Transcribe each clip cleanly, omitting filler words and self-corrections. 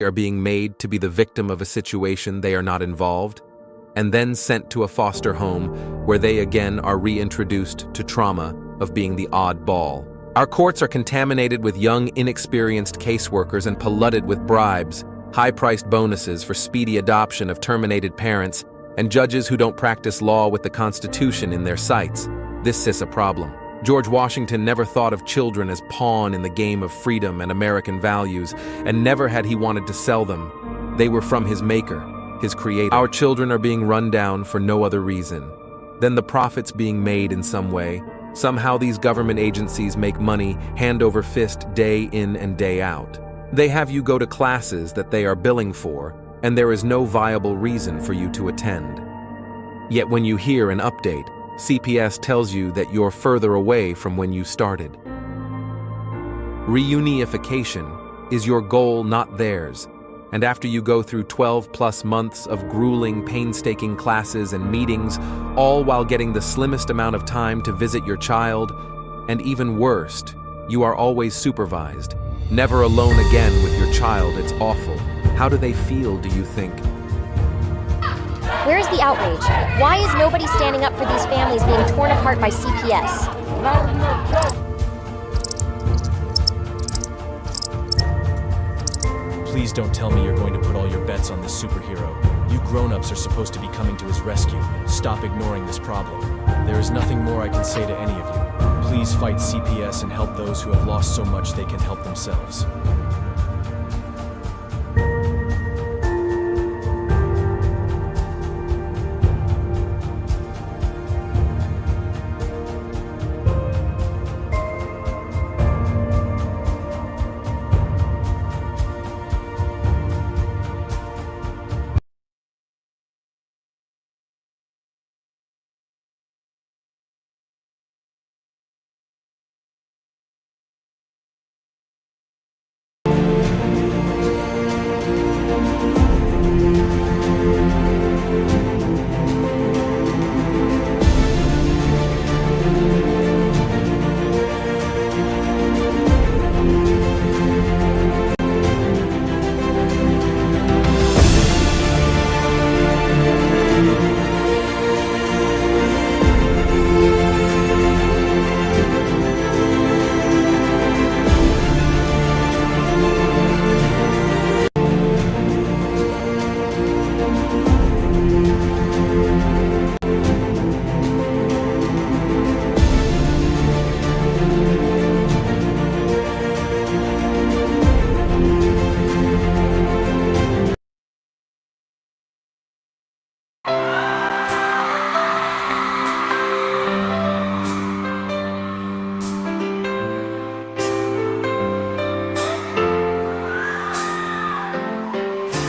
are being made to be the victim of a situation they are not involved, and then sent to a foster home where they again are reintroduced to trauma of being the odd ball. Our courts are contaminated with young, inexperienced caseworkers and polluted with bribes, high-priced bonuses for speedy adoption of terminated parents, and judges who don't practice law with the Constitution in their sights. This is a problem. George Washington never thought of children as pawn in the game of freedom and American values, and never had he wanted to sell them. They were from his maker, his creator. Our children are being run down for no other reason than the profits being made in some way. Somehow these government agencies make money hand over fist day in and day out. They have you go to classes that they are billing for, and there is no viable reason for you to attend. Yet when you hear an update, CPS tells you that you're further away from when you started. Reunification is your goal, not theirs. And after you go through 12+ months of grueling, painstaking classes and meetings, all while getting the slimmest amount of time to visit your child, and even worst, you are always supervised, never alone again with your child. It's awful. How do they feel, do you think? Where's the outrage? Why is nobody standing up for these families being torn apart by CPS? Please don't tell me you're going to put all your bets on this superhero. You grown-ups are supposed to be coming to his rescue. Stop ignoring this problem. There is nothing more I can say to any of you. Please fight CPS and help those who have lost so much they can help themselves.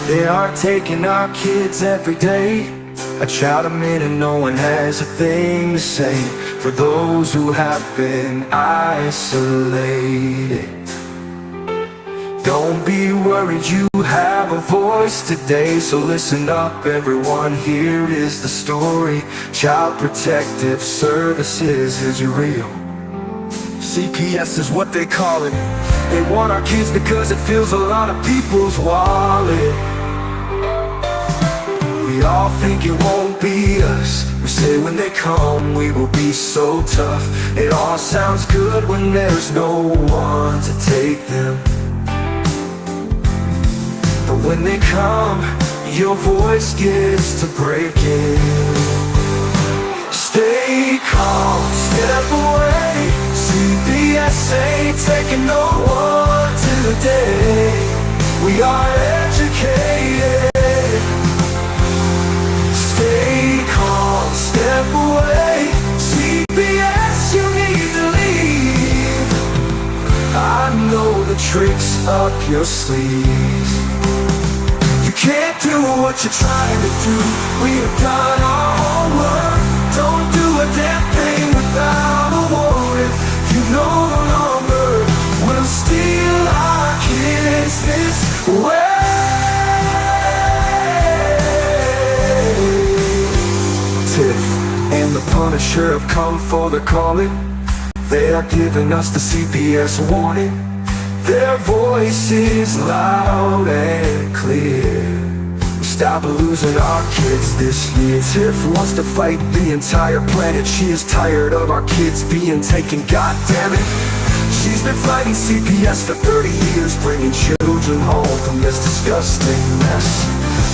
They are taking our kids every day. I shout them in and no one has a thing to say. For those who have been isolated, don't be worried, you have a voice today. So listen up everyone, here is the story. Child Protective Services is real. CPS is what they call it. They want our kids because it fills a lot of people's wallet. We all think it won't be us. We say when they come we will be so tough. It all sounds good when there's no one to take them. But when they come, your voice gets to breaking. Stay calm, step away. CPS ain't taking no one today. We are educated. Stay calm, step away. CPS, you need to leave. I know the tricks up your sleeves. You can't do what you're trying to do. We have done our homework. Don't do a damn thing without a warrant. You no longer will steal our kids this way. Tiff and the Punisher have come for the calling. They are giving us the CPS warning. their voices loud and clear. Stop losing our kids this year. Tiff wants to fight the entire planet. She is tired of our kids being taken, god damn it. She's been fighting CPS for 30 years, bringing children home from this disgusting mess.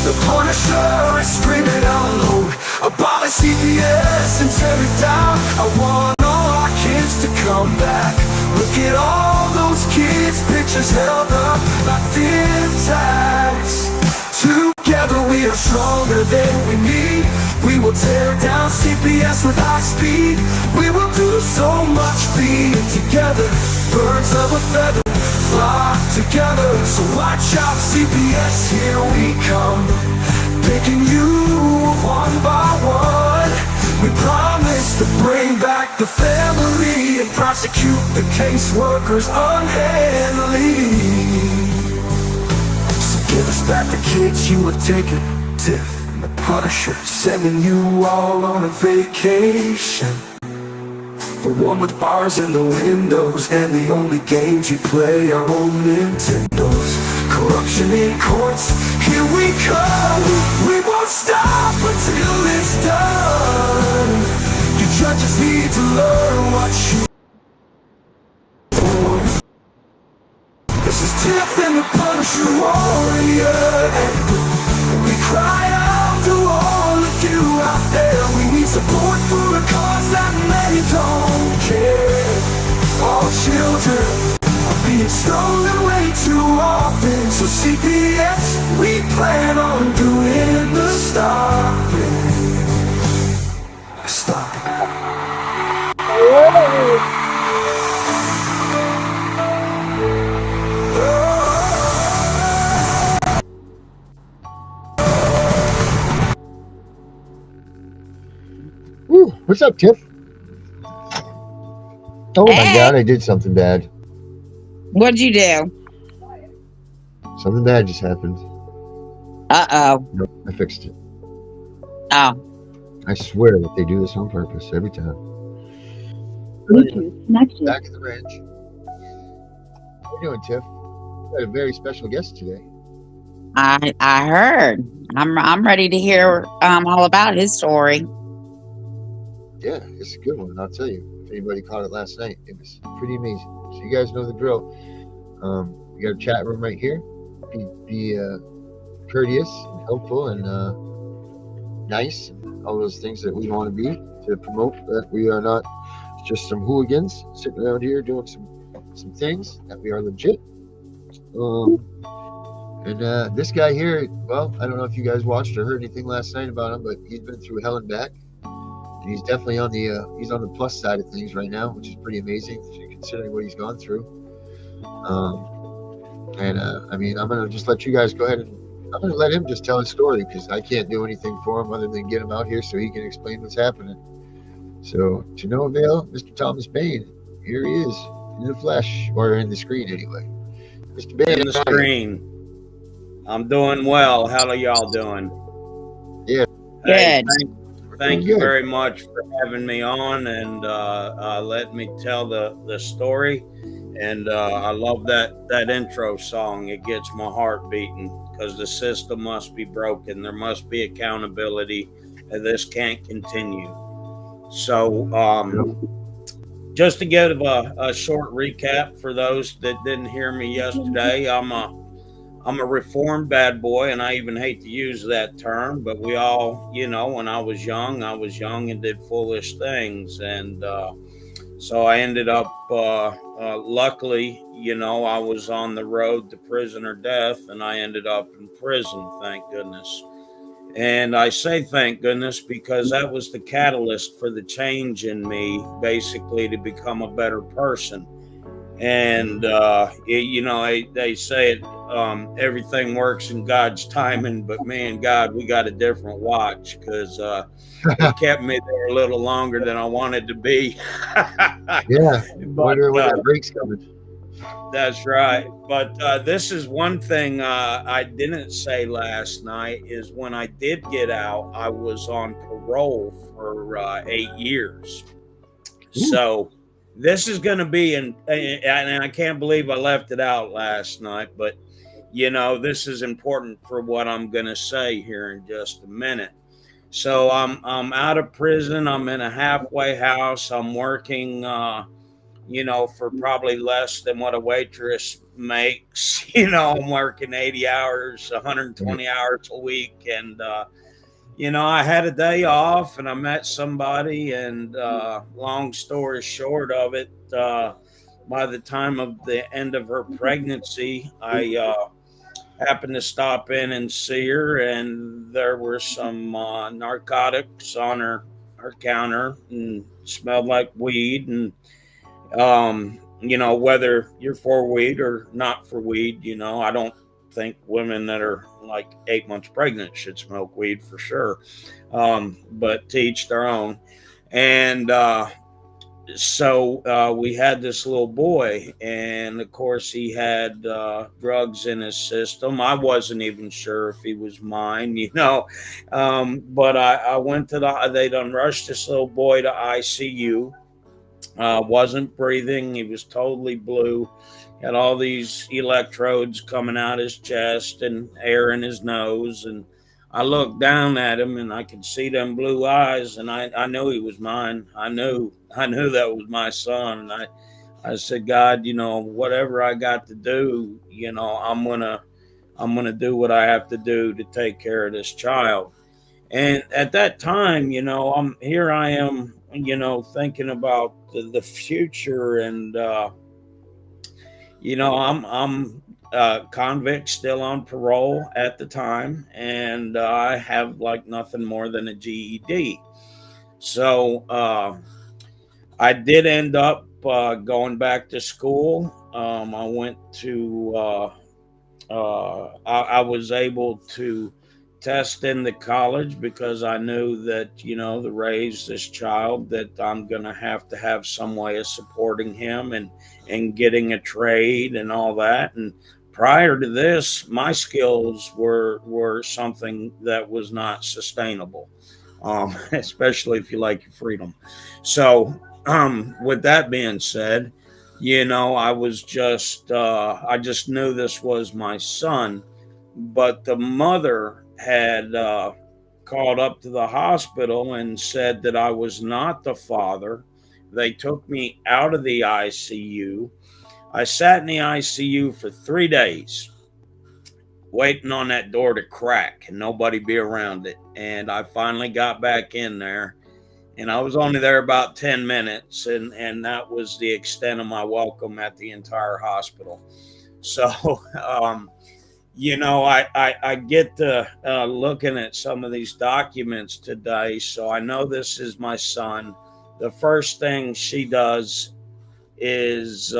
The Punisher is screaming out loud, abolish CPS and tear it down. I want all our kids to come back. Look at all those kids' pictures held up like thin tags. Together we are stronger than we need. We will tear down CPS with high speed. We will do so much being together. Birds of a feather flock together. So watch out CPS, here we come. Picking you one by one. We promise to bring back the family and prosecute the caseworkers unhandily. Give us back the kids you have taken. Tiff and the Punisher sending you all on a vacation. The one with bars in the windows and the only games you play are old Nintendos. Corruption in courts, here we come. We won't stop until it's done. You judges need to learn what you. This is Tiff and the Punisher warrior. We cry out to all of you out there. We need support for a cause that many don't care. All children are being stolen way too often. So CPS, we plan on doing the stopping. Stopping. Woo, what's up, Tiff? Oh my God, I did something bad. What'd you do? Something bad just happened. Uh-oh. Nope, I fixed it. Oh. I swear that they do this on purpose every time. Back at the ranch. How you doing, Tiff? We got a very special guest today. I heard. I'm ready to hear all about his story. Yeah, it's a good one, I'll tell you. If anybody caught it last night, it was pretty amazing. So you guys know the drill. We got a chat room right here. Be courteous and helpful and nice, and all those things that we want to be, to promote that we are not just some hooligans sitting around here doing some things, that we are legit. This guy here, well, I don't know if you guys watched or heard anything last night about him, but he's been through hell and back. And he's definitely on the he's on the plus side of things right now, which is pretty amazing considering what he's gone through. I mean, I'm gonna just let you guys go ahead and I'm gonna let him just tell his story, because I can't do anything for him other than get him out here so he can explain what's happening. So, to no avail, Mr. Thomas Bain, here he is in the flesh, or in the screen anyway. Mr. Bain, in the screen. I'm doing well. How are y'all doing? Yeah. Hey, Good. thank you very much for having me on and letting me tell the story. And I love that intro song. It gets my heart beating, because the system must be broken. There must be accountability, and this can't continue. So just to give a short recap for those that didn't hear me yesterday, I'm a reformed bad boy, and I even hate to use that term, but we all, when I was young and did foolish things. And so I ended up, luckily, I was on the road to prison or death, and I ended up in prison, thank goodness. And I say thank goodness because that was the catalyst for the change in me, basically, to become a better person. And, they say it, everything works in God's timing, but man, God, we got a different watch, because it kept me there a little longer than I wanted to be. Yeah, wondering when that break's coming. That's right. But this is one thing I didn't say last night, is when I did get out, I was on parole for 8 years. Ooh. So this is going to be and I can't believe I left it out last night, but this is important for what I'm going to say here in just a minute. So I'm out of prison. I'm in a halfway house. I'm working, for probably less than what a waitress makes. I'm working 80 hours, 120 hours a week, and I had a day off, and I met somebody, and long story short of it, by the time of the end of her pregnancy, I happened to stop in and see her, and there were some narcotics on her counter and smelled like weed. And whether you're for weed or not for weed, I don't think women that are like 8 months pregnant should smoke weed for sure. But to each their own. And so we had this little boy, and of course he had drugs in his system. I wasn't even sure if he was mine, but I went to they done rushed this little boy to ICU. Wasn't breathing. He was totally blue. Had all these electrodes coming out his chest and air in his nose. And I looked down at him, and I could see them blue eyes, and I knew he was mine. I knew that was my son. And I said, God, whatever I got to do, I'm gonna do what I have to do to take care of this child. And at that time, I am, thinking about the future, and I'm convict, still on parole at the time, and I have like nothing more than a GED. So I did end up going back to school. I went to I was able to test in the college because I knew that, to raise this child, that I'm going to have some way of supporting him and getting a trade and all that. And prior to this, my skills were something that was not sustainable, especially if you like your freedom. So with that being said, I just knew this was my son. But the mother had called up to the hospital and said that I was not the father. They took me out of the ICU. I sat in the ICU for 3 days, waiting on that door to crack and nobody be around it. And I finally got back in there, and I was only there about 10 minutes, and that was the extent of my welcome at the entire hospital. So, I get to looking at some of these documents today, so I know this is my son. The first thing she does is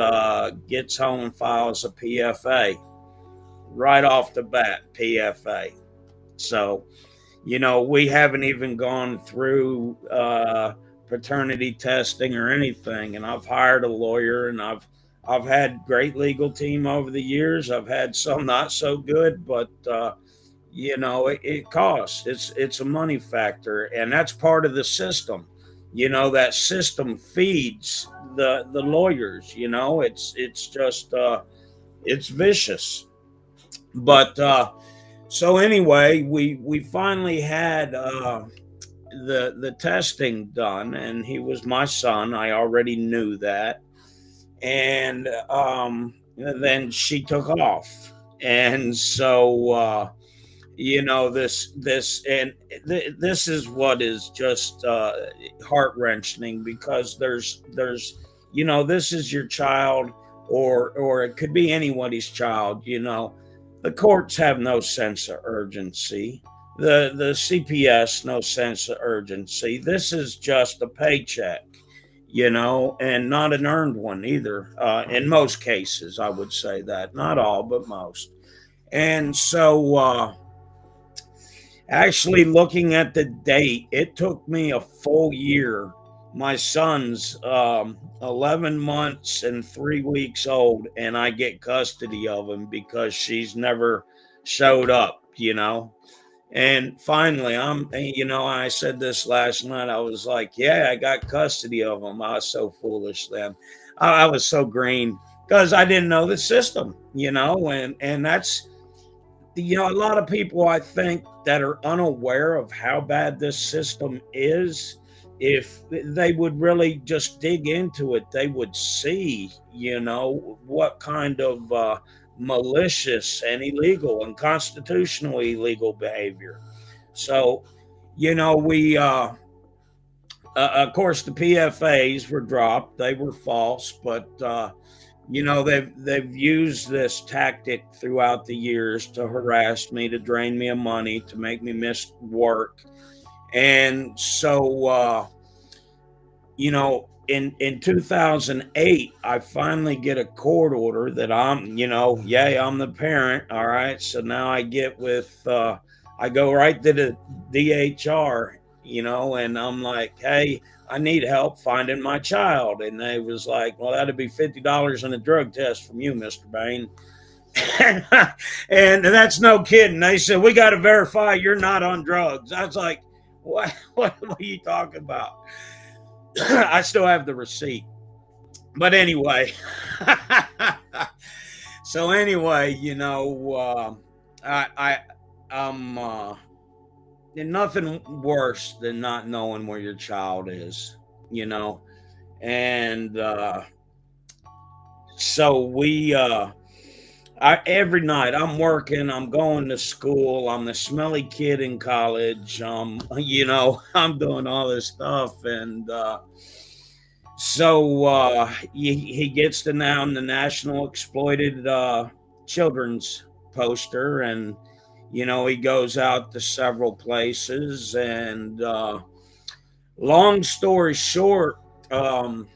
gets home and files a PFA. Right off the bat, PFA. So, we haven't even gone through paternity testing or anything, and I've hired a lawyer, and I've had great legal team over the years. I've had some not so good, but it costs. It's a money factor, and that's part of the system. That system feeds the lawyers. It's just it's vicious. But so anyway, we finally had the testing done, and he was my son. I already knew that. And then she took off, and so this is what is just heart-wrenching, because there's this is your child, or it could be anybody's child. The courts have no sense of urgency. The CPS, no sense of urgency. This is just a paycheck, and not an earned one either. In most cases, I would say that. Not all, but most. And so, actually, looking at the date, it took me a full year. My son's 11 months and 3 weeks old, and I get custody of him because she's never showed up, And finally, I said this last night. I was like, yeah, I got custody of them. I was so foolish then. I was so green because I didn't know the system, and that's, a lot of people I think that are unaware of how bad this system is. If they would really just dig into it, they would see, what kind of malicious and illegal and constitutional illegal behavior. So, we of course the PFAs were dropped; they were false, but they've used this tactic throughout the years to harass me, to drain me of money, to make me miss work, and so in 2008, I finally get a court order that I'm the parent. All right. So now I go right to the DHR, and I'm like, hey, I need help finding my child. And they was like, well, that'd be $50 in a drug test from you, Mr. Bain. And that's no kidding. They said, we got to verify you're not on drugs. I was like, what are you talking about? I still have the receipt. But anyway, so anyway, I'm nothing worse than not knowing where your child is, and so every night I'm working, I'm going to school, I'm the smelly kid in college, I'm doing all this stuff, and so he gets to now the National Exploited Children's poster, and he goes out to several places, and long story short, the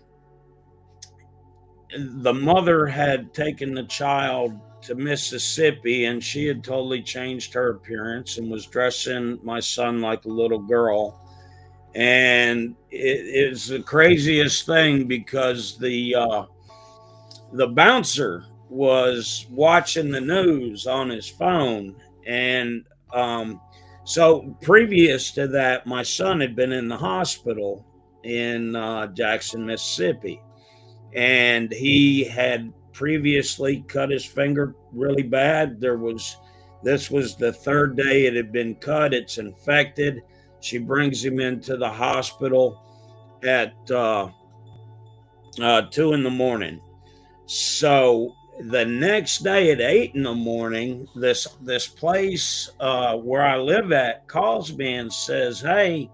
mother had taken the child to Mississippi, and she had totally changed her appearance and was dressing my son like a little girl. And it is the craziest thing because the bouncer was watching the news on his phone, and so previous to that, my son had been in the hospital in Jackson, Mississippi, and he had previously cut his finger really bad. This was the third day it had been cut. It's infected. She brings him into the hospital at 2 in the morning. So the next day at 8 in the morning, this place where I live at calls me and says, hey,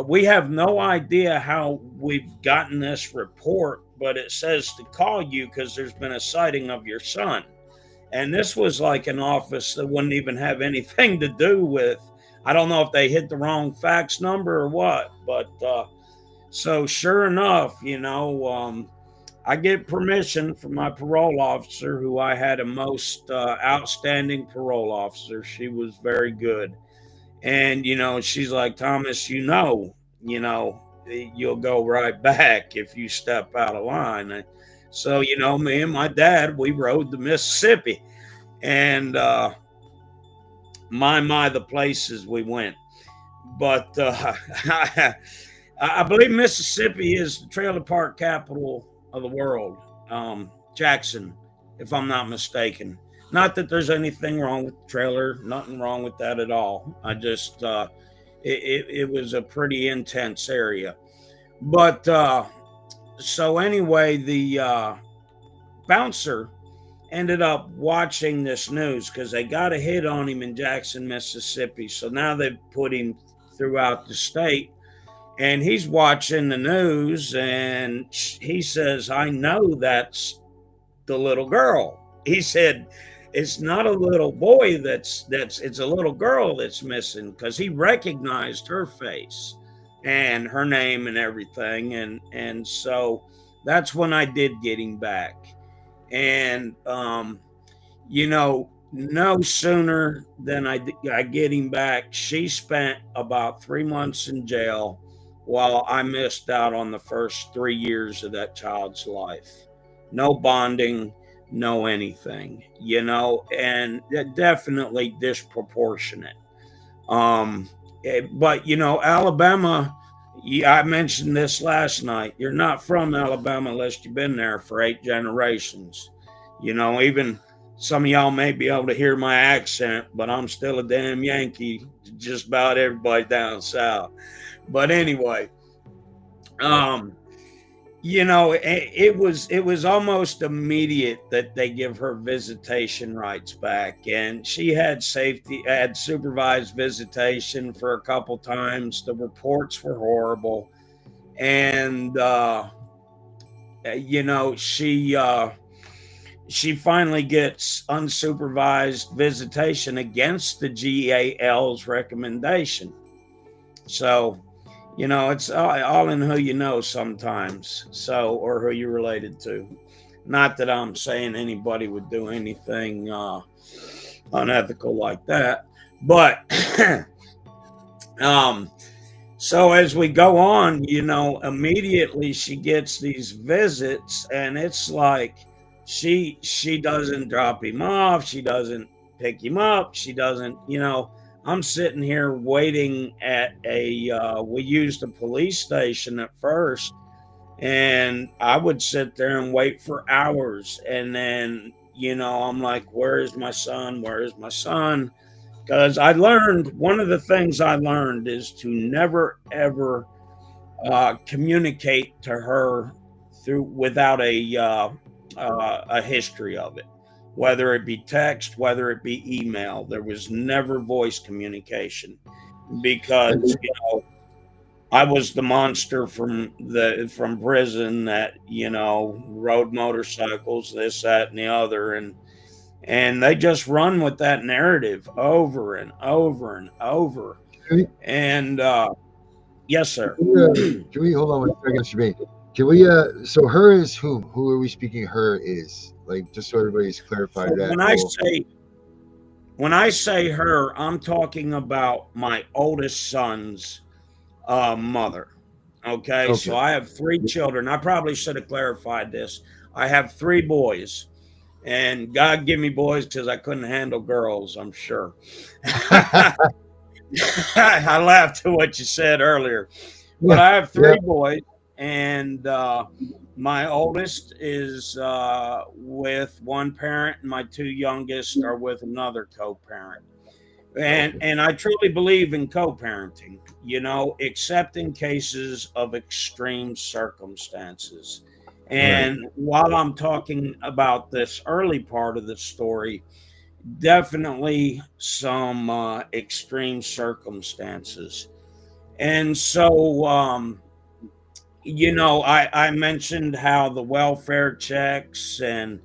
we have no idea how we've gotten this report, but it says to call you because there's been a sighting of your son. And this was like an office that wouldn't even have anything to do with, I don't know if they hit the wrong fax number or what, but so sure enough, I get permission from my parole officer, who I had a most outstanding parole officer. She was very good. And, she's like, Thomas, you'll go right back if you step out of line. So, me and my dad, we rode to Mississippi, and the places we went. But I believe Mississippi is the trailer park capital of the world. Jackson, if I'm not mistaken. Not that there's anything wrong with the trailer, nothing wrong with that at all. I just, it was a pretty intense area. But so anyway, the bouncer ended up watching this news because they got a hit on him in Jackson, Mississippi. So now they've put him throughout the state, and he's watching the news, and he says, I know that's the little girl. He said, it's not a little boy it's a little girl that's missing, because he recognized her face and her name and everything. And so that's when I did get him back. And, no sooner than I get him back, she spent about 3 months in jail, while I missed out on the first 3 years of that child's life. No bonding, no anything, and definitely disproportionate. But Alabama. Yeah, I mentioned this last night. You're not from Alabama unless you've been there for 8 generations. Even some of y'all may be able to hear my accent, but I'm still a damn Yankee to just about everybody down south. But anyway, um, it was almost immediate that they give her visitation rights back, and she had supervised visitation for a couple times. The reports were horrible, and you know she finally gets unsupervised visitation against the GAL's recommendation. So it's all in who you know sometimes, or who you're related to. Not that I'm saying anybody would do anything unethical like that, but so as we go on, immediately she gets these visits, and it's like she doesn't drop him off, she doesn't pick him up, she doesn't. I'm sitting here waiting at we used a police station at first, and I would sit there and wait for hours, and then I'm like, where is my son? Where is my son? Because one of the things I learned is to never ever communicate to her without a history of it, whether it be text, whether it be email. There was never voice communication, because I was the monster from prison that rode motorcycles, this, that, and the other, and they just run with that narrative over and over and over. And yes, sir. Can we hold on one second, Shabane? Can we so her is whom? Who are we speaking her is? Like, just so everybody's clarified that. When I say her, I'm talking about my oldest son's mother. Okay, so I have 3 children. I probably should have clarified this. I have 3 boys, and God give me boys because I couldn't handle girls, I'm sure. I laughed at what you said earlier, but I have 3 boys, and my oldest is with one parent, and my 2 youngest are with another co-parent. And I truly believe in co-parenting, except in cases of extreme circumstances. And while I'm talking about this early part of the story, definitely some extreme circumstances. And so, I mentioned how the welfare checks, and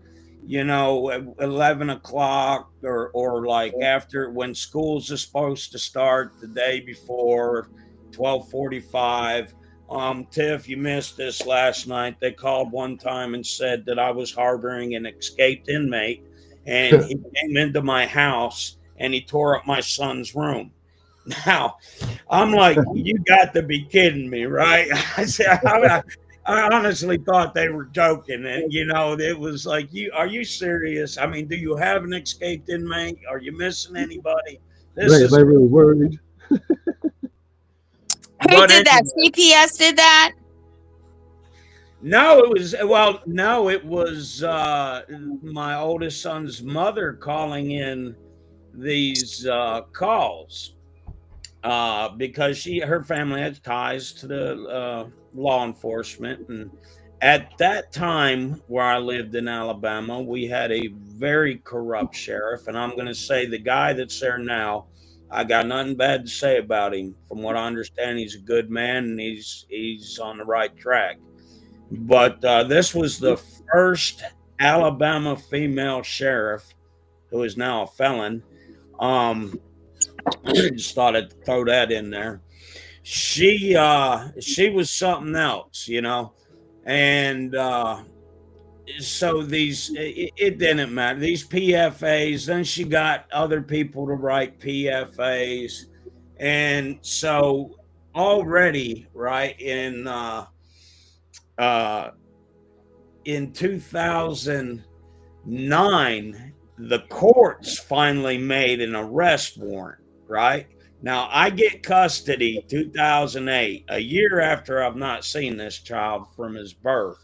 at 11 o'clock, or like after, when schools are supposed to start the day before, 12:45. Tiff, you missed this last night. They called one time and said that I was harboring an escaped inmate, and he came into my house and he tore up my son's room. Now, I'm like, you got to be kidding me, right? I honestly thought they were joking, and it was like, are you serious? I mean, do you have an escaped inmate? Are you missing anybody? Am I really worried? Who did that? CPS did that? No, it was my oldest son's mother calling in these calls. Because her family has ties to the law enforcement, and at that time where I lived in Alabama, we had a very corrupt sheriff, and I'm going to say the guy that's there now, I got nothing bad to say about him. From what I understand, he's a good man, and he's on the right track. But this was the first Alabama female sheriff, who is now a felon. Just thought I'd throw that in there. She was something else, and so it didn't matter. These PFAs. Then she got other people to write PFAs, and so already, right, in 2009, the courts finally made an arrest warrant. Right Now I get custody 2008, a year after I've not seen this child from his birth.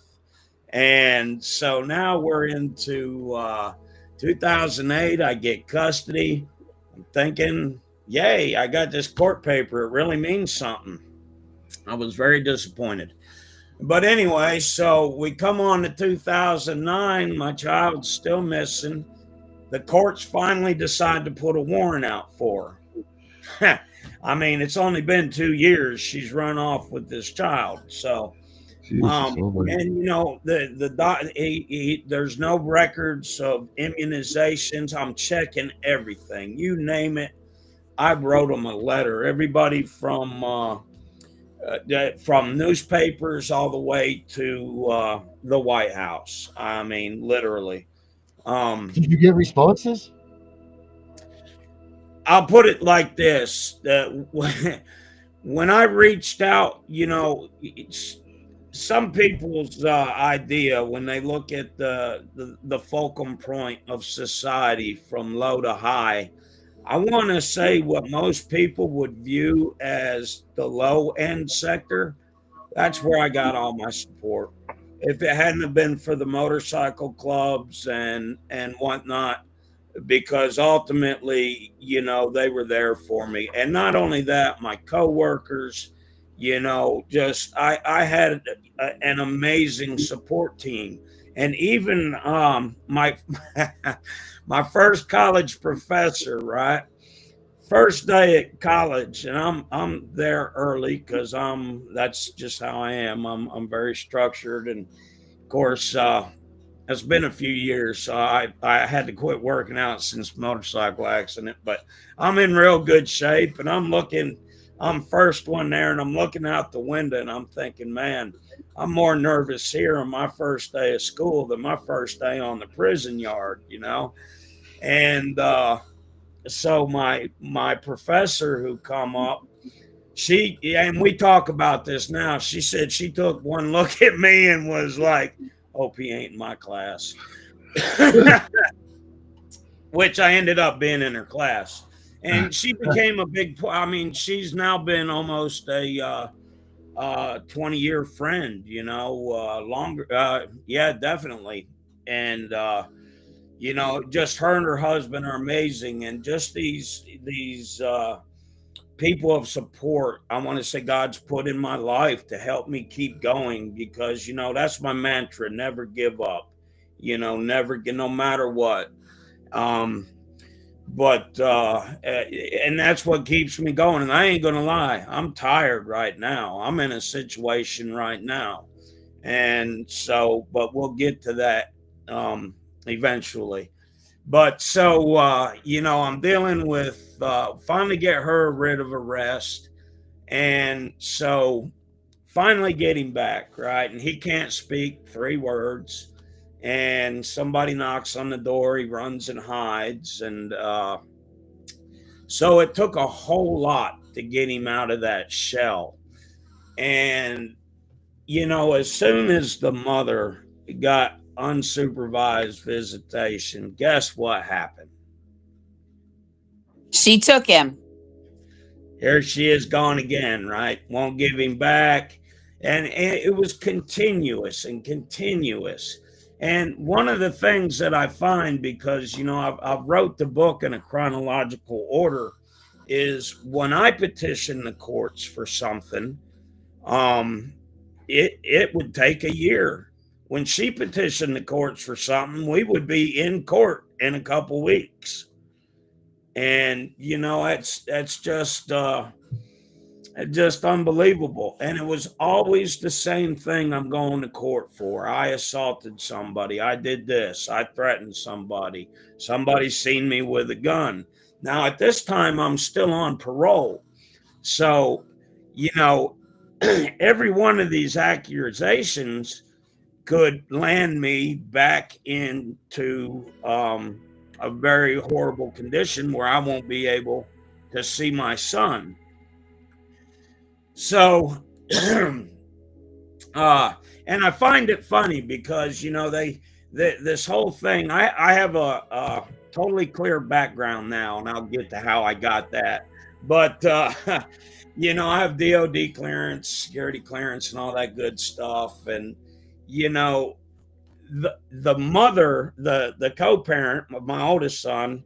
And so now we're into 2008. I get custody. I'm thinking, yay, I got this court paper. It really means something. I was very disappointed. But anyway, so we come on to 2009. My child's still missing. The courts finally decide to put a warrant out for her. I mean, it's only been 2 years. She's run off with this child. So, Jesus, oh my. and you know, there's no records of immunizations. I'm checking everything. You name it. I wrote them a letter. Everybody from newspapers all the way to the White House. I mean, literally. Did you get responses? I'll put it like this: when I reached out, you know, some people's idea when they look at the fulcrum point of society from low to high, I want to say what most people would view as the low end sector. That's where I got all my support. If it hadn't have been for the motorcycle clubs and whatnot, because ultimately, you know, they were there for me. And not only that, my coworkers, you know, just I had an amazing support team. And even my my first college professor, right? First day at college, and I'm there early because that's just how I am. I'm very structured, and of course, it's been a few years, so I had to quit working out since motorcycle accident. But I'm in real good shape, and I'm first one there, and I'm looking out the window, and I'm thinking, man, I'm more nervous here on my first day of school than my first day on the prison yard, you know. And so my professor who come up, and we talk about this now. She said she took one look at me and was like, "Hope he ain't in my class," which I ended up being in her class. And she became a big. I mean, she's now been almost a 20-year friend. You know, longer. Yeah, definitely. And you know, just her and her husband are amazing, and just these people of support, I want to say God's put in my life to help me keep going, because you know that's my mantra: never give up. You know, never get, no matter what. Um, but and that's what keeps me going. And I ain't gonna lie, I'm tired right now. I'm in a situation right now, and so, but we'll get to that eventually. But so you know, I'm dealing with finally get her rid of arrest, and so finally get him back, right? And he can't speak 3 words, and somebody knocks on the door. He runs and hides, and so it took a whole lot to get him out of that shell. And you know, as soon as the mother got unsupervised visitation, guess what happened? She took him. Here she is gone again, right? Won't give him back. And it was continuous and continuous. And one of the things that I find, because, you know, I've wrote the book in a chronological order, is when I petition the courts for something, it would take a year. When she petitioned the courts for something, we would be in court in a couple weeks. And you know, that's just unbelievable. And it was always the same thing I'm going to court for. I assaulted somebody. I did this. I threatened somebody. Somebody's seen me with a gun. Now at this time, I'm still on parole. So, you know, every one of these accusations could land me back into a very horrible condition where I won't be able to see my son. So, and I find it funny because, you know, this whole thing, I have totally clear background now, and I'll get to how I got that. But you know, I have DOD clearance, security clearance, and all that good stuff. And you know, the mother, the co-parent of my oldest son,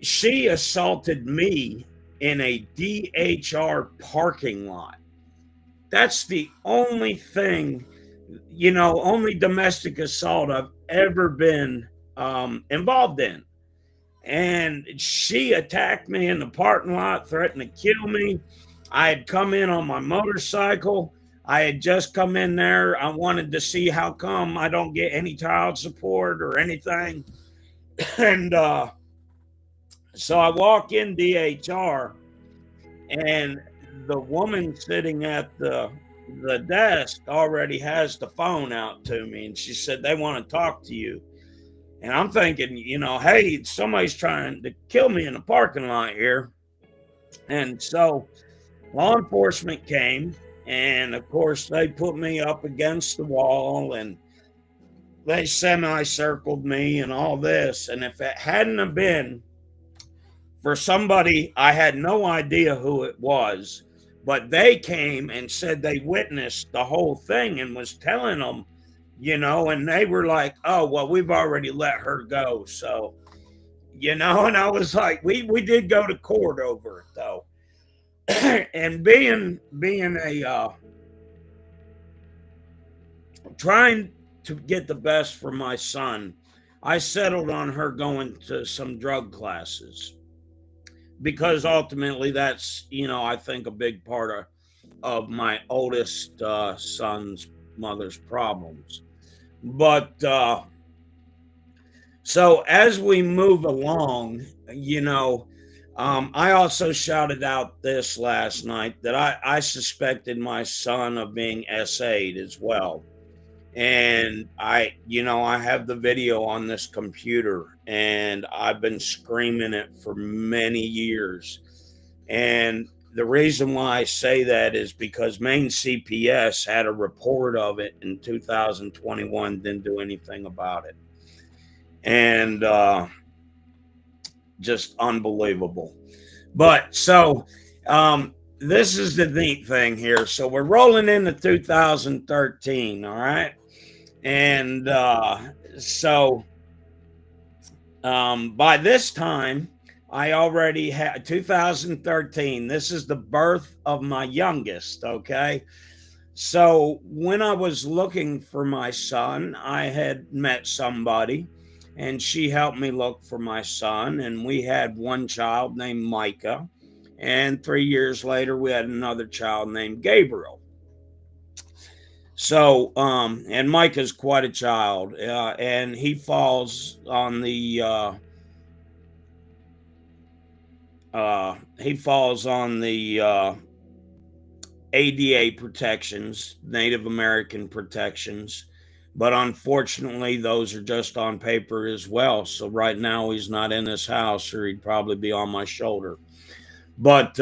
she assaulted me in a DHR parking lot. That's the only thing, you know, only domestic assault I've ever been involved in. And she attacked me in the parking lot, threatened to kill me. I had come in on my motorcycle. I had just come in there. I wanted to see how come I don't get any child support or anything. And so I walk in DHR, and the woman sitting at the desk already has the phone out to me, and she said they want to talk to you. And I'm thinking, you know, hey, somebody's trying to kill me in the parking lot here. And so law enforcement came, and of course they put me up against the wall, and they semicircled me and all this. And if it hadn't have been for somebody, I had no idea who it was, but they came and said they witnessed the whole thing and was telling them, you know, and they were like, oh, well, we've already let her go. So, you know, and I was like, we did go to court over it though. And being a trying to get the best for my son, I settled on her going to some drug classes, because ultimately that's, you know, I think a big part of my oldest son's mother's problems. But so as we move along, you know, I also shouted out this last night that I suspected my son of being SA'd as well. And you know, I have the video on this computer, and I've been screaming it for many years. And the reason why I say that is because Maine CPS had a report of it in 2021, didn't do anything about it. And just unbelievable. But so this is the neat thing here. So we're rolling into 2013, all right? And so by this time, I already had 2013. This is the birth of my youngest, okay? So when I was looking for my son, I had met somebody, and she helped me look for my son. And we had one child named Micah. And 3 years later, we had another child named Gabriel. So, and Micah's quite a child, and he falls on the ADA protections, Native American protections, but unfortunately, those are just on paper as well. So right now, he's not in this house, or he'd probably be on my shoulder. But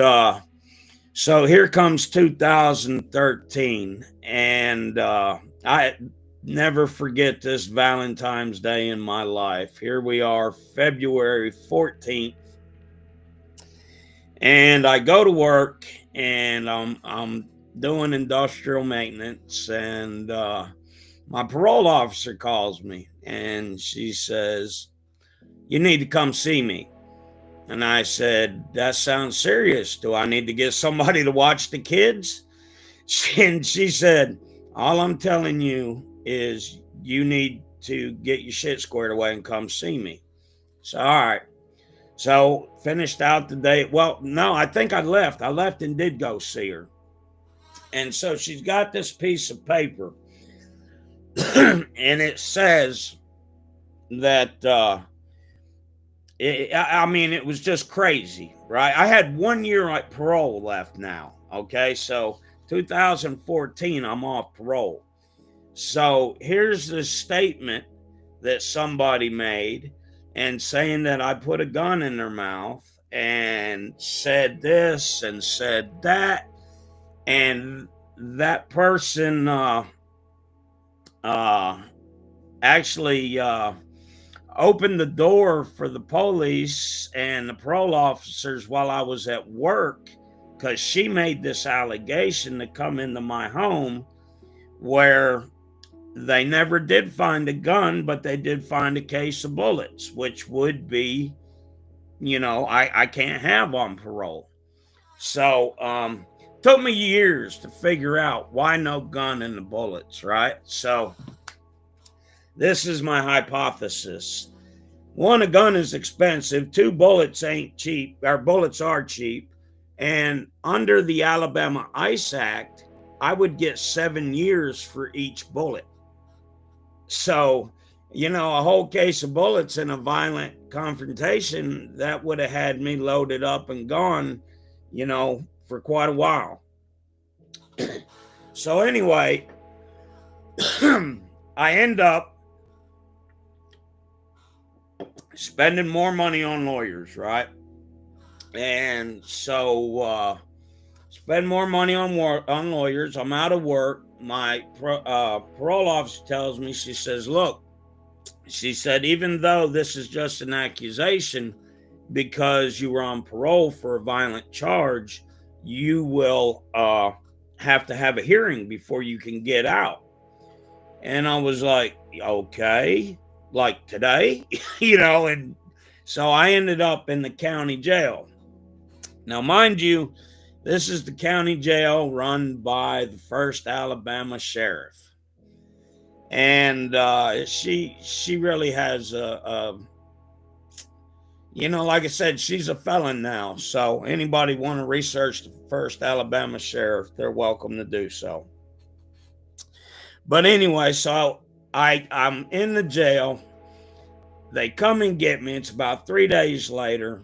so here comes 2013, and I never forget this Valentine's Day in my life. Here we are, February 14th, and I go to work, and I'm doing industrial maintenance, and my parole officer calls me, and she says, "You need to come see me." And I said, "That sounds serious. Do I need to get somebody to watch the kids?" And she said, "All I'm telling you is you need to get your shit squared away and come see me." So, all right. So finished out the day. Well, no, I think I left. I left and did go see her. And so she's got this piece of paper, and it says that, I mean, it was just crazy, right? I had 1 year like parole left now. Okay. So 2014, I'm off parole. So here's the statement that somebody made, and saying that I put a gun in their mouth and said this and said that. And that person actually opened the door for the police and the parole officers while I was at work, because she made this allegation to come into my home where they never did find a gun, but they did find a case of bullets, which would be, I can't have on parole. So took me years to figure out why no gun in the bullets, right? So this is my hypothesis. One, a gun is expensive. Two, bullets ain't cheap. Our bullets are cheap. And under the Alabama ICE Act, I would get 7 years for each bullet. So, a whole case of bullets in a violent confrontation, that would have had me loaded up and gone, for quite a while. So anyway, I end up spending more money on lawyers, right? And so spend more money on lawyers. I'm out of work. My parole officer tells me, she says, look, she said, even though this is just an accusation, because you were on parole for a violent charge, you will have to have a hearing before you can get out. And I was like, okay, like today, and so I ended up in the county jail. Now, mind you, this is the county jail run by the first Alabama sheriff. And she really has like I said, she's a felon now. So anybody want to research the first Alabama sheriff, they're welcome to do so. But anyway, so I'm in the jail. They come and get me. It's about 3 days later.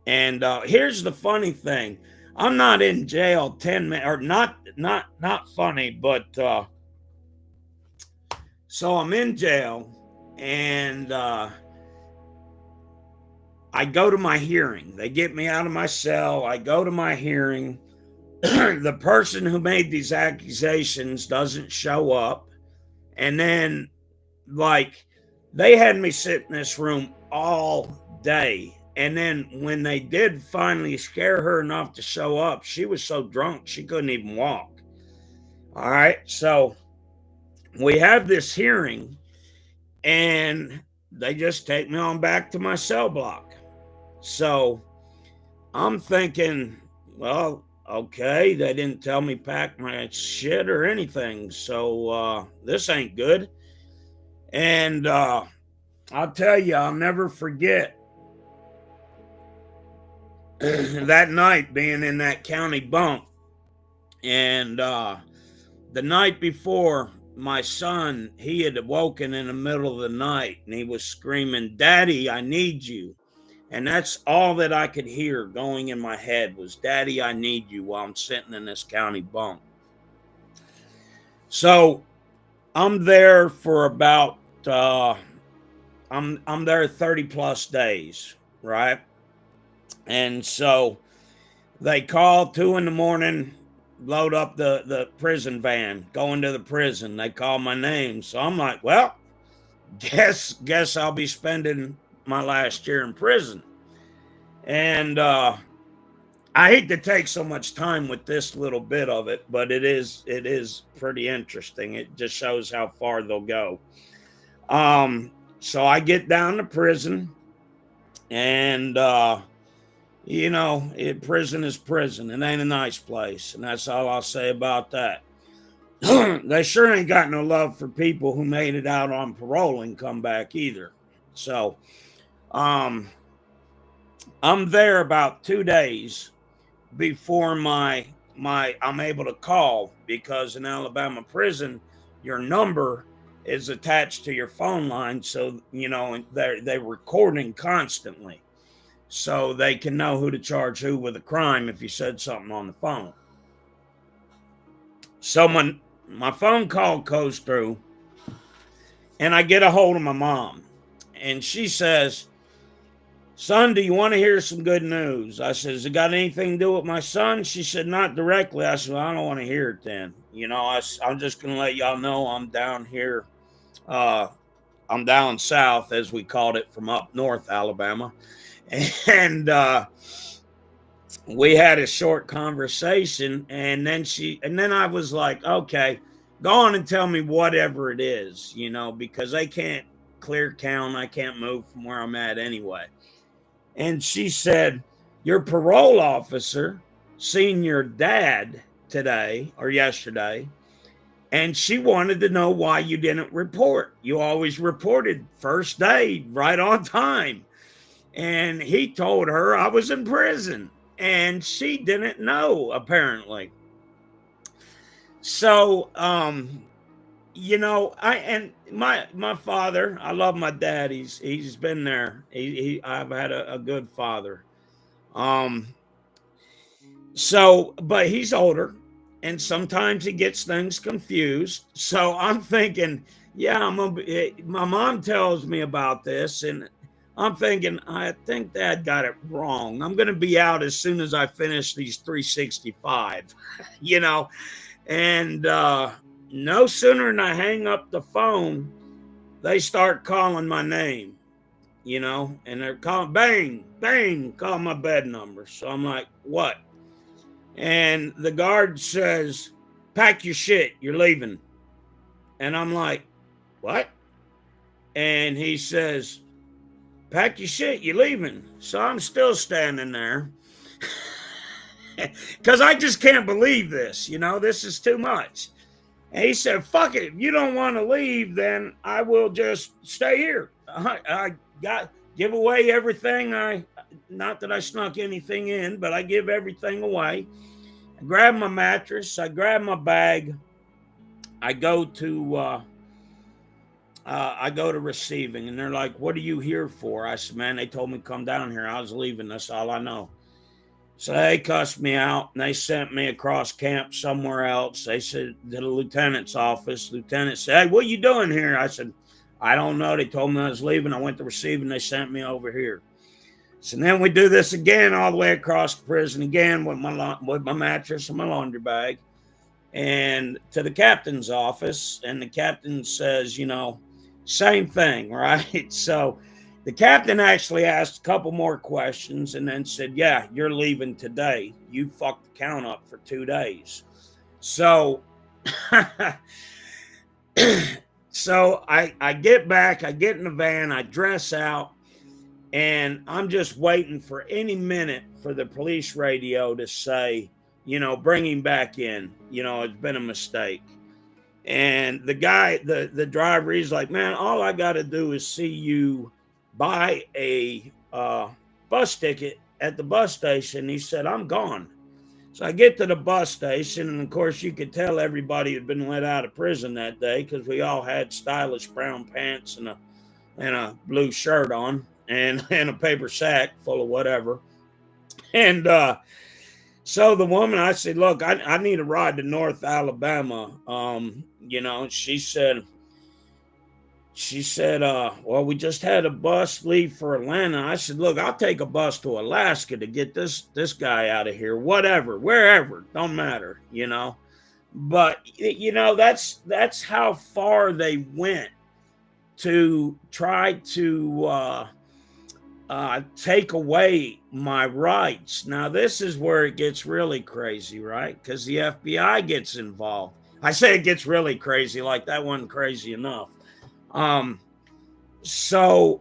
And here's the funny thing. I'm not in jail 10 minutes, or not funny, but so I'm in jail, and I go to my hearing. They get me out of my cell. I go to my hearing. The person who made these accusations doesn't show up. And then, they had me sit in this room all day. And then when they did finally scare her enough to show up, she was so drunk she couldn't even walk. All right. So we have this hearing, and they just take me on back to my cell block. So I'm thinking, well, okay, they didn't tell me pack my shit or anything. So this ain't good. And I'll tell you, I'll never forget that night being in that county bunk. And the night before, my son, he had awoken in the middle of the night, and he was screaming, "Daddy, I need you." And that's all that I could hear going in my head was, "Daddy, I need you," while I'm sitting in this county bunk. So I'm there for about I'm there 30 plus days, right? And so they call 2 a.m, load up the prison van, go into the prison. They call my name. So I'm like, well, guess I'll be spending my last year in prison. And I hate to take so much time with this little bit of it, but it is pretty interesting. It just shows how far they'll go. So I get down to prison, and prison is prison. It ain't a nice place, and that's all I'll say about that. They sure ain't got no love for people who made it out on parole and come back either. So I'm there about 2 days before my I'm able to call, because in Alabama prison, your number is attached to your phone line. So, they're recording constantly, so they can know who to charge who with a crime if you said something on the phone. So my phone call goes through, and I get a hold of my mom, and she says, "Son, do you want to hear some good news?" I said, "Has it got anything to do with my son?" She said, "Not directly." I said, "Well, I don't want to hear it then. I'm just going to let y'all know I'm down here. I'm down south, as we called it, from up north Alabama. And we had a short conversation, and then I was like, okay, go on and tell me whatever it is, because they can't clear count. I can't move from where I'm at anyway. And she said, your parole officer seen your dad today or yesterday, and she wanted to know why you didn't report. You always reported first day, right on time. And he told her I was in prison, and she didn't know, apparently. So, my father, I love my dad. He's been there. I've had a good father. But he's older, and sometimes he gets things confused. So I'm thinking, yeah, my mom tells me about this, and I'm thinking, I think Dad got it wrong. I'm going to be out as soon as I finish these 365, and no sooner than I hang up the phone, they start calling my name, and they're calling, bang, bang, call my bed number. So I'm like, what? And the guard says, pack your shit, you're leaving. And I'm like, what? And he says, pack your shit, you're leaving. So I'm still standing there because I just can't believe this. This is too much. And he said, fuck it. If you don't want to leave, then I will just stay here. I give away everything. Not that I snuck anything in, but I give everything away. I grab my mattress. I grab my bag. I go to receiving, and they're like, what are you here for? I said, man, they told me to come down here. I was leaving. That's all I know. So they cussed me out, and they sent me across camp somewhere else. They said to the lieutenant's office. Lieutenant said, hey, what are you doing here? I said, I don't know. They told me I was leaving. I went to receiving. They sent me over here. So then we do this again all the way across the prison again with my mattress and my laundry bag, and to the captain's office. And the captain says, same thing, right? So the captain actually asked a couple more questions and then said, yeah, you're leaving today. You fucked the count up for 2 days. So, so I get back, I get in the van, I dress out, and I'm just waiting for any minute for the police radio to say, bring him back in. It's been a mistake. And the guy, the driver, he's like, man, all I got to do is see you buy a bus ticket at the bus station. He said, I'm gone. So I get to the bus station, and of course you could tell everybody had been let out of prison that day because we all had stylish brown pants and a blue shirt on and a paper sack full of whatever. And so the woman, I said, look, I need a ride to North Alabama. She said, well, we just had a bus leave for Atlanta. I said, look, I'll take a bus to Alaska to get this guy out of here, whatever, wherever, don't matter, But, that's how far they went to try to take away my rights. Now, this is where it gets really crazy, right? Because the FBI gets involved. I say it gets really crazy, like that wasn't crazy enough. So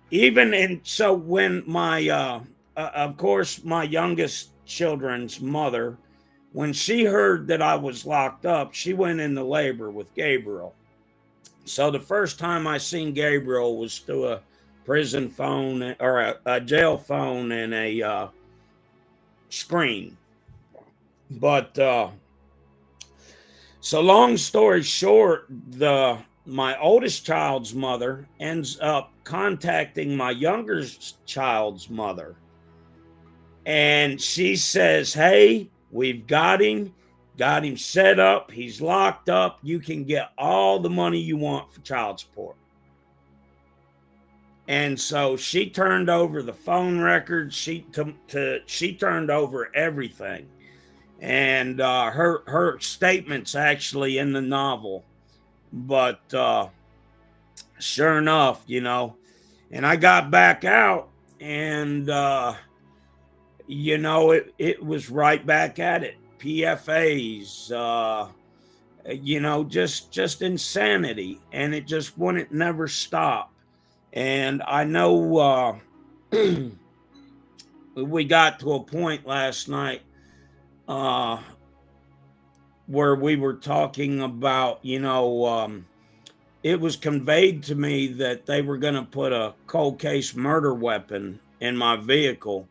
when my, of course, my youngest children's mother, when she heard that I was locked up, she went into labor with Gabriel. So the first time I seen Gabriel was through a prison phone or a jail phone and a screen. But so long story short, my oldest child's mother ends up contacting my younger child's mother. And she says, hey, we've got him set up. He's locked up. You can get all the money you want for child support. And so she turned over the phone records. She turned over everything. And her statement's actually in the novel. But sure enough, and I got back out, and it was right back at it. PFAs, just insanity, and it just wouldn't never stop. And I know we got to a point last night uh, where we were talking about, it was conveyed to me that they were going to put a cold case murder weapon in my vehicle,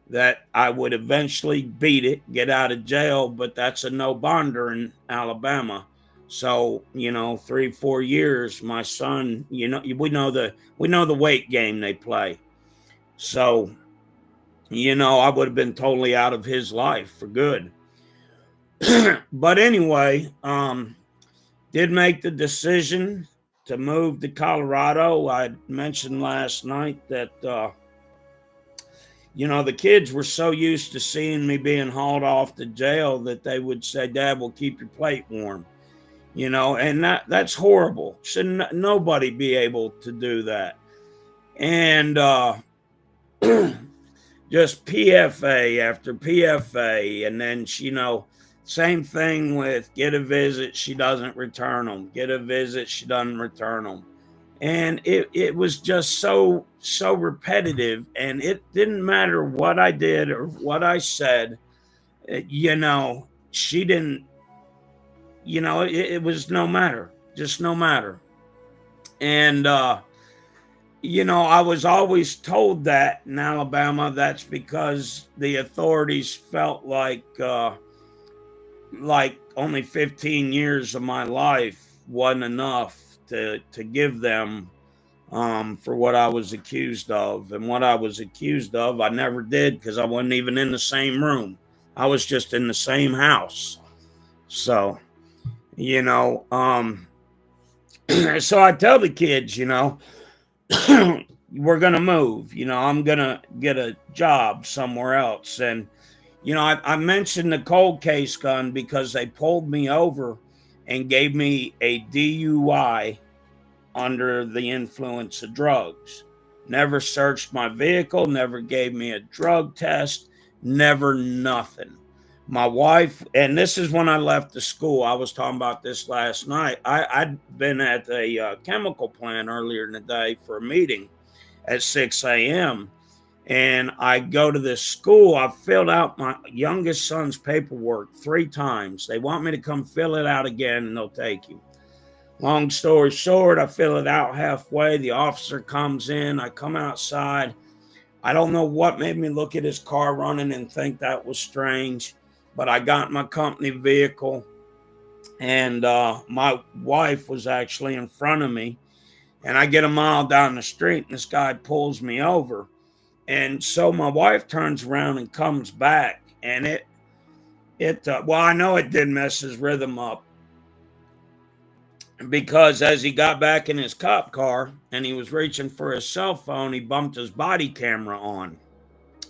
that I would eventually beat it, get out of jail, but that's a no bonder in Alabama. So, 3-4 years, my son, we know the weight game they play. So, I would have been totally out of his life for good. But anyway, did make the decision to move to Colorado. I mentioned last night that the kids were so used to seeing me being hauled off to jail that they would say, "Dad, we'll keep your plate warm." And that's horrible. Should nobody be able to do that? And just PFA after PFA, and then same thing with get a visit, she doesn't return them. Get a visit, she doesn't return them. And it was just so repetitive, and it didn't matter what I did or what I said. She didn't. It was no matter, just no matter. And I was always told that in Alabama. That's because the authorities felt like only 15 years of my life wasn't enough to give them for what I was accused of. And what I was accused of, I never did, because I wasn't even in the same room. I was just in the same house. So, so I tell the kids, we're going to move, I'm going to get a job somewhere else. And, I mentioned the cold case gun because they pulled me over and gave me a DUI under the influence of drugs. Never searched my vehicle, never gave me a drug test, never nothing. My wife, and this is when I left the school. I was talking about this last night. I'd been at a chemical plant earlier in the day for a meeting at 6 a.m. And I go to this school. I filled out my youngest son's paperwork 3 times. They want me to come fill it out again, and they'll take you. Long story short, I fill it out halfway. The officer comes in. I come outside. I don't know what made me look at his car running and think that was strange, but I got my company vehicle, and my wife was actually in front of me. And I get a mile down the street, and this guy pulls me over. And so my wife turns around and comes back, and well, I know it did mess his rhythm up, because as he got back in his cop car and he was reaching for his cell phone, he bumped his body camera on.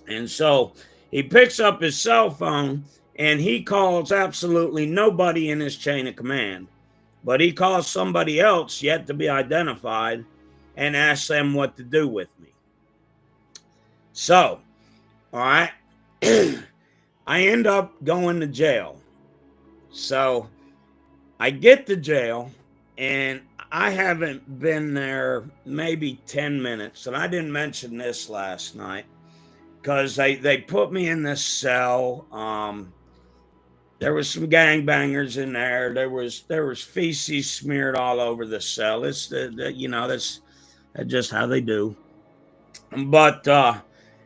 And so he picks up his cell phone and he calls absolutely nobody in his chain of command, but he calls somebody else yet to be identified and asks them what to do with me. So, all right, I end up going to jail. So I get to jail, and I haven't been there maybe 10 minutes. And I didn't mention this last night because they put me in this cell. There was some gangbangers in there. There was feces smeared all over the cell. It's that's just how they do. But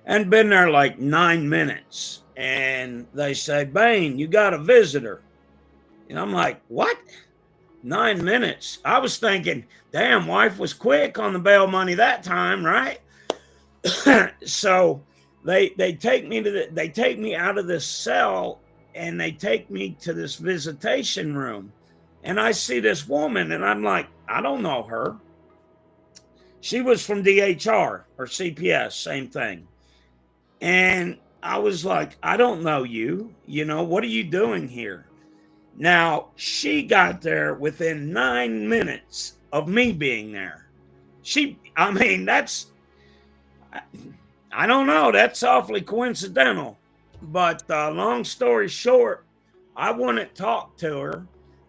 and been there like 9 minutes, and they say, "Bane, you got a visitor." And I'm like, "What? 9 minutes?" I was thinking, damn, wife was quick on the bail money that time, right? So they take me out of this cell, and they take me to this visitation room. And I see this woman, and I'm like, I don't know her. She was from DHR or CPS, same thing. And I was like, I don't know you. What are you doing here? Now, she got there within 9 minutes of me being there. I mean, I don't know. That's awfully coincidental. But long story short, I wouldn't talk to her.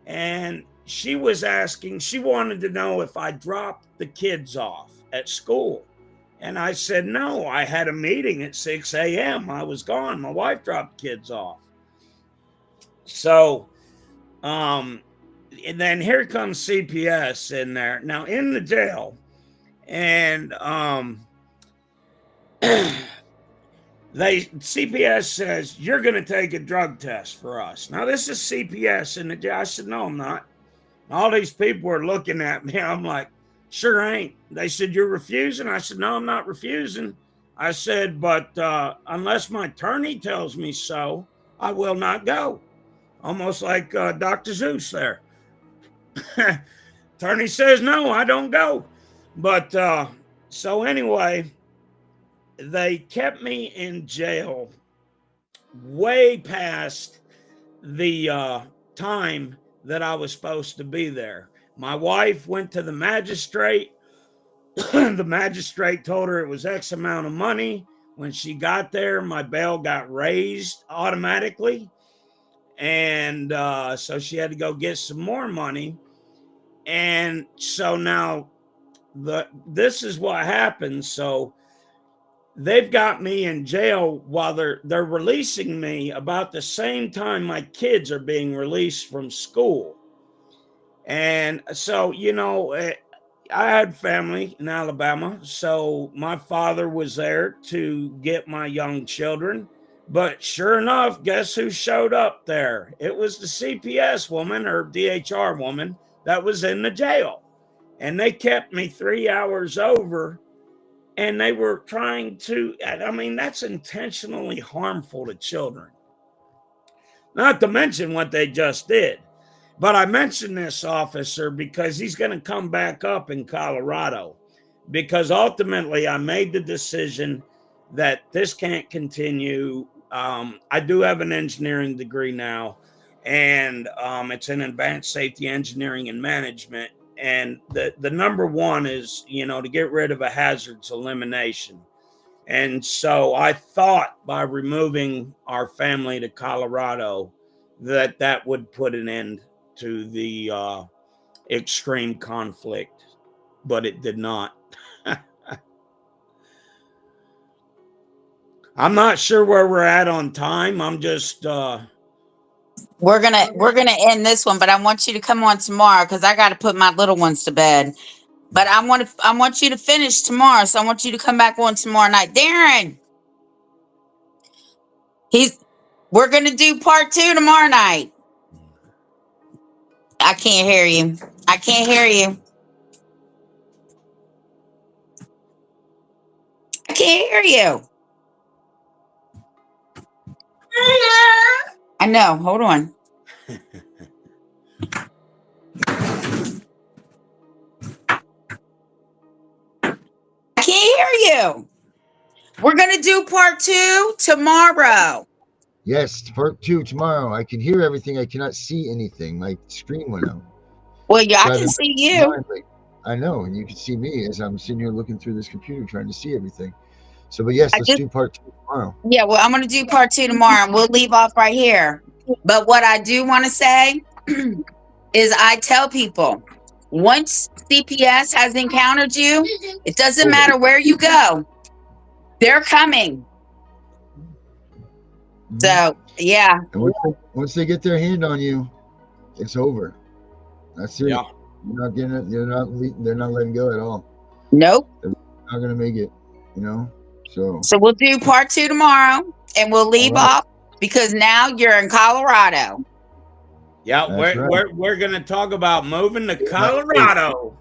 And she wanted to know if I dropped the kids off at school. And I said, no, I had a meeting at 6 a.m. I was gone. My wife dropped the kids off. So, and then here comes CPS in there. Now in the jail. And CPS says, you're going to take a drug test for us. Now, this is CPS in the jail. I said, no, I'm not. All these people are looking at me. I'm like, sure ain't. They said, you're refusing? I said, no, I'm not refusing. I said, but unless my attorney tells me so, I will not go. Almost like Dr. Zeus there. Attorney says, no, I don't go. But so anyway, they kept me in jail way past the time that I was supposed to be there. My wife went to the magistrate. The magistrate told her it was X amount of money. When she got there, my bail got raised automatically. And so she had to go get some more money. And so now this is what happened. So they've got me in jail while they're releasing me about the same time my kids are being released from school. And so, you know, I had family in Alabama. So my father was there to get my young children. But sure enough, guess who showed up there? It was the CPS woman or DHR woman that was in the jail. And they kept me 3 hours over. And they were trying to, I mean, that's intentionally harmful to children. Not to mention what they just did. But I mentioned this officer because he's going to come back up in Colorado. Because ultimately I made the decision that this can't continue. I do have an engineering degree now. And it's in advanced safety engineering and management. And the number one is, you know, to get rid of a hazards elimination. And so I thought by removing our family to Colorado that would put an end to the extreme conflict, but it did not. I'm not sure where we're at on time. I'm just We're gonna end this one, but I want you to come on tomorrow because I got to put my little ones to bed. But I want you to finish tomorrow, so I want you to come back on tomorrow night, Darren. We're gonna do part 2 tomorrow night. I can't hear you. I can't hear you. I can't hear you. I know. Hold on. I can't hear you. We're going to do part 2 tomorrow. Yes, part 2 tomorrow. I can hear everything. I cannot see anything. My screen went out. Well, yeah, So I can see you. I know, and you can see me as I'm sitting here looking through this computer trying to see everything. So, but yes, let's do part 2 tomorrow. Yeah, well, I'm going to do part 2 tomorrow, and we'll leave off right here. But what I do want to say is I tell people, once CPS has encountered you, it doesn't matter where you go. They're coming. So, yeah. And once they get their hand on you, it's over. That's it. Yeah. You're not getting it. They're not letting go at all. Nope. They're not going to make it, you know? So we'll do part 2 tomorrow, and we'll leave off because now you're in Colorado. Yeah, we're going to talk about moving to Colorado.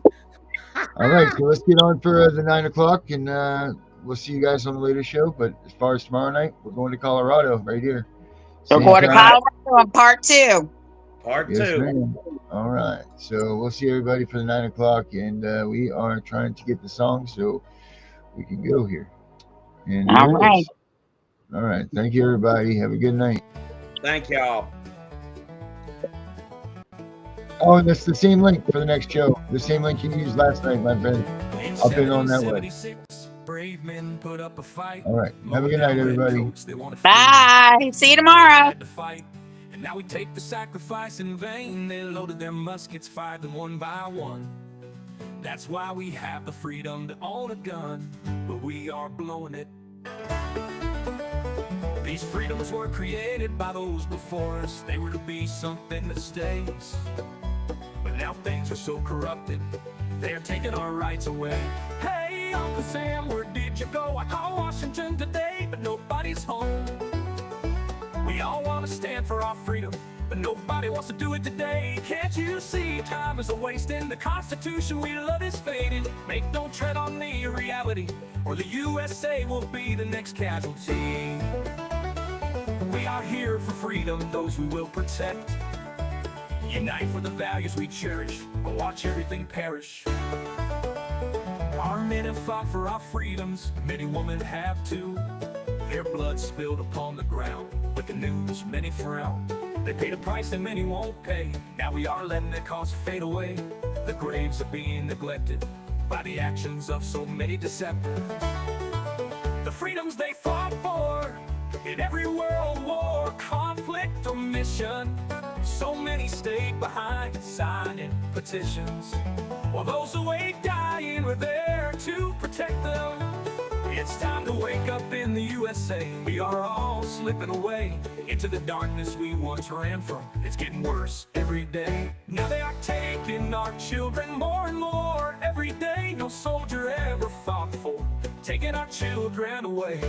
All right, so let's get on for the 9 o'clock, and we'll see you guys on the later show. But as far as tomorrow night, we're going to Colorado right here. We're going to Colorado on part 2. Part 2. Yes, ma'am. All right, so we'll see everybody for the 9 o'clock, and we are trying to get the song so we can go here. And all right. All right. Thank you, everybody. Have a good night. Thank y'all. Oh, and that's the same link for the next show. The same link you used last night, my friend. Up and on that way. Brave men put up a fight. All right. Have a good night, everybody. Bye. See you tomorrow. And now we take the sacrifice in vain. They loaded their muskets, fired them one by one. That's why we have the freedom to own a gun, but we are blowing it. These freedoms were created by those before us. They were to be something that stays. But now things are so corrupted, they're taking our rights away. Hey, Uncle Sam, where did you go? I called Washington today, but nobody's home. We all want to stand for our freedom, but nobody wants to do it today. Can't you see time is a waste and the Constitution we love is fading? Make no tread on the reality, or the USA will be the next casualty. We are here for freedom, those we will protect. Unite for the values we cherish, but watch everything perish. Our men have fought for our freedoms, many women have too. Their blood spilled upon the ground, with the news many frown. They paid a price that many won't pay. Now we are letting the cause fade away. The graves are being neglected by the actions of so many deceptive. The freedoms they fought for in every world war, conflict or mission. So many stayed behind signing petitions, while those away dying were there to protect them. It's time to wake up in the USA. We are all slipping away into the darkness we once ran from. It's getting worse every day. Now they are taking our children more and more every day. No soldier ever fought for taking our children away.